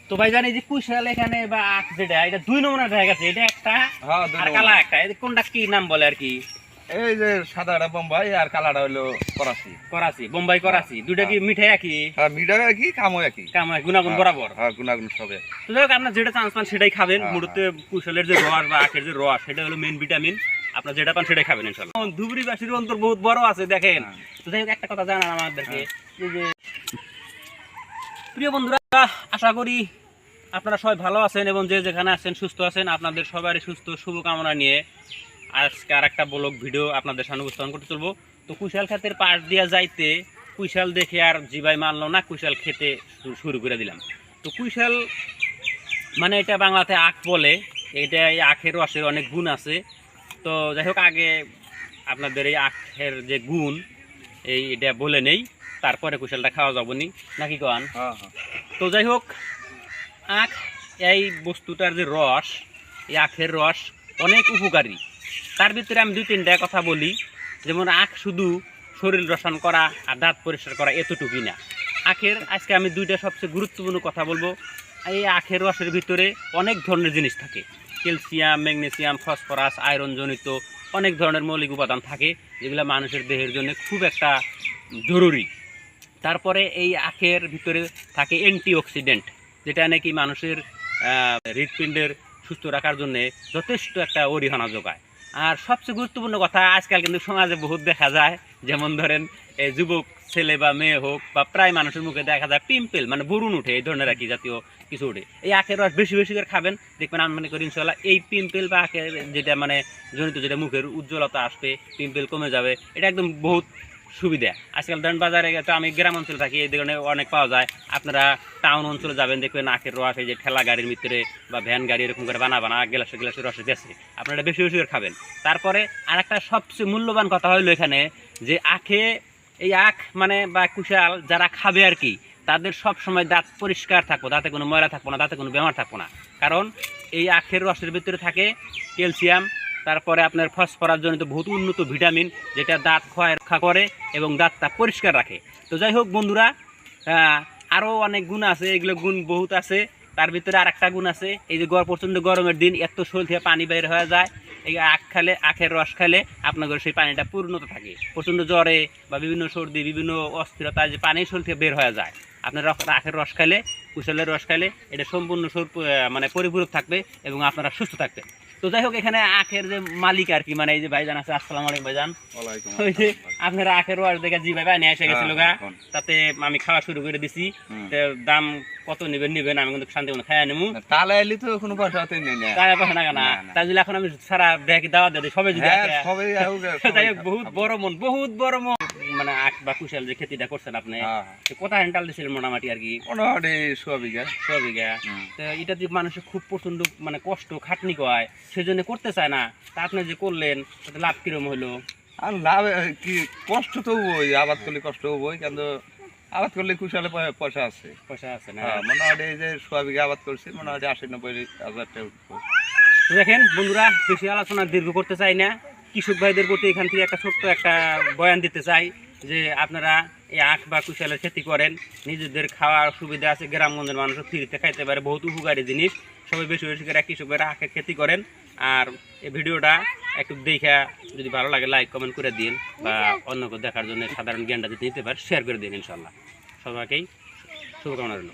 তো ভাইজান এই যে কুশাল এখানে বা আখ যেটা এটা দুই নমুনার দেখা গেছে, এটা একটা আর কালা একটা, কোনটা কি নাম বলে আর কি? এই যে সাদাটা বোম্বাই আর কালাটা হলো করাচি। করাচি, বোম্বাই করাচি, দুইটা কি মিঠাই একই? হ্যাঁ মিঠাই একই, কামও একই, গুণাগুণ বরাবর। হ্যাঁ গুণাগুণ সবে। তো যাই হোক আপনার যেটা চান্স পান সেটাই খাবেন। মুহূর্তে কুশলের যে রস বা আখের যে রস সেটা হলো মেন ভিটামিন, আপনার যেটা পান সেটাই খাবেন ইনশাআল্লাহ। ধুবড়িবাসীর অন্তর বহুত বড় আছে দেখেন। তো যাই হোক একটা কথা জানান আমাদেরকে, যে প্রিয় বন্ধুরা, আশা করি আপনারা সবাই ভালো আছেন এবং যে যেখানে আছেন সুস্থ আছেন। আপনাদের সবারই সুস্থ শুভকামনা নিয়ে আজকে আর একটা ব্লগ ভিডিও আপনাদের সামনে উপস্থাপন করতে চলবো। তো কুশাল ক্ষেতের পাশ দিয়া যাইতে কুশাল দেখে আর জিবাই মানলো না, কুশাল খেতে শুরু করে দিলাম। তো কুশাল মানে এটা বাংলাতে আখ বলে, এটা এই আখের রসের অনেক গুণ আছে। তো যাই হোক আগে আপনাদের এই আখের যে গুণ এটা বলে নেই, তারপরে কুশালটা খাওয়া যাবো নি, নাকি কন? তো যাই হোক আখ এই বস্তুটার যে রস, এই আখের রস অনেক উপকারী। তার ভিতরে আমি দুই তিনটা কথা বলি। যেমন আখ শুধু শরীর রসায়ন করা আর দাঁত পরিষ্কার করা এতটুকুই না, আখের আজকে আমি দুইটা সবচেয়ে গুরুত্বপূর্ণ কথা বলবো। এই আখের রসের ভিতরে অনেক ধরনের জিনিস থাকে, ক্যালসিয়াম, ম্যাগনেসিয়াম, ফসফরাস, আয়রন জনিত অনেক ধরনের মৌলিক উপাদান থাকে, যেগুলো মানুষের দেহের জন্য খুব একটা জরুরি। তারপরে এই আখের ভিতরে থাকে অ্যান্টিঅক্সিডেন্ট, যেটা নাকি মানুষের হৃৎপিণ্ডের সুস্থ রাখার জন্য যথেষ্ট একটা অরিহণা যোগায়। আর সবচেয়ে গুরুত্বপূর্ণ কথা, আজকাল কিন্তু সমাজে বহুত দেখা যায়, যেমন ধরেন এই যুবক ছেলে বা মেয়ে হোক বা প্রায় মানুষের মুখে দেখা যায় পিম্পল, মানে বরুণ উঠে, এই ধরনের আর কি জাতীয় কিছু উঠে। এই আখের রস বেশি বেশি করে খাবেন, দেখবেন আমি মনে করি ইনশাল্লাহ এই পিম্পল বা আখের যেটা মানে জনিত যেটা মুখের উজ্জ্বলতা আসবে, পিম্পল কমে যাবে, এটা একদম বহুত সুবিধা। আজকাল ধরেন বাজারে তো আমি গ্রাম অঞ্চলে থাকি, এই ধরনের অনেক পাওয়া যায়। আপনারা টাউন অঞ্চলে যাবেন, দেখবেন আখের রস এই যে ঠেলা গাড়ির ভিতরে বা ভ্যান গাড়ি এরকম করে বানা গ্লাসে রসে গেছে, আপনারা বেশি বেশি করে খাবেন। তারপরে আর একটা সবচেয়ে মূল্যবান কথা হইলো এখানে, যে আখে এই আখ মানে বা কুশাল যারা খাবে আর কি, তাদের সব সময় দাঁত পরিষ্কার থাকবো, দাঁতে কোনো ময়লা থাকবো না, দাঁতে কোনো বেমার থাকবো না। কারণ এই আখের রসের ভিতরে থাকে ক্যালসিয়াম, তারপরে আপনার ফসফরাস জনিত বহুত উন্নত ভিটামিন, যেটা দাঁত ক্ষয় রক্ষা করে এবং দাঁতটা পরিষ্কার রাখে। তো যাই হোক বন্ধুরা, আরও অনেক গুণ আছে, এগুলো গুণ বহুত আছে। তার ভিতরে আর একটা গুণ আছে, এই যে প্রচণ্ড গরমের দিন এত শরীর থেকে পানি বের হয়ে যায়, এই আখ খেলে, আখের রস খেলে আপনাদের সেই পানিটা পূর্ণতা থাকে। প্রচণ্ড জ্বরে বা বিভিন্ন সর্দি, বিভিন্ন অস্থিরতা যে পানি শরীর থেকে বের হয়ে যায়, আপনার আখের রস খেলে, কুশলের রস খেলে এটা সম্পূর্ণ মানে পরিপূরক থাকবে এবং আপনারা সুস্থ থাকবেন। তো যাই হোক এখানে আখের যে মালিক আর কি, মানে এই যে ভাইজান আছে, আসসালামু আলাইকুম ভাইজান। ওই যে আপনারা আখের রস দেখে জি ভাই নিয়ে এসে গেছিল গা, তাতে আমি খাওয়া শুরু করে দিছি। দাম কত নিবেন আমি কিন্তু শান্তি মতো খাইয়া নেবো, তাহলে এলি তো কোনো পয়সা হতে নেই না, তাহলে পয়সা না কেনা। তাই যদি এখন আমি সারা ব্যাগে দাওয়া দিই সবাই যদি যাই হোক, বহুত বড় মন মানে আখ বা কুশাল যে খেতিটা করছেন আপনি, কত হ্যান্ডাল দিয়েছিলেন মোটামুটি আর কি? মোটামুটি 100 বিঘা। তো এটা যে মানুষের খুব প্রচন্ড মানে কষ্ট খাটনি কয়, সেজন্য করতে চায় না। তা আপনি যে করলেন তাতে লাভ কিরম হলো? আর লাভ কি, কষ্ট তো হবই, আবাদ করলে কষ্ট হবই, কিন্তু আবাদ করলে কুশালে পয়সা আছে না। মোটামুটি এই যে 100 বিঘা আবাদ করছি, মোটামুটি 80-90 হাজার টাকা উঠবো। দেখেন বন্ধুরা, বেশি আলোচনা দীর্ঘ করতে চাই না, কৃষক ভাইদের প্রতি এখান থেকে একটা ছোট্ট একটা বয়ান দিতে চাই, যে আপনারা এই আখ বা কুশালের খেতি করেন, নিজেদের খাওয়ার সুবিধা আছে, গ্রামগঞ্জের মানুষ ফ্রিতে খাইতে পারে, বহুত উপকারী জিনিস। সবাই বেশি বেশি করে কৃষক ভাইরা আখের খেতি করেন। আর এই ভিডিওটা একটু দেখা যদি ভালো লাগে লাইক কমেন্ট করে দিন, বা অন্য কেউ দেখার জন্য সাধারণ জ্ঞানটা যদি নিতে পারে শেয়ার করে দিন। ইনশাল্লাহ সবাইকেই শুভকামনা রইল।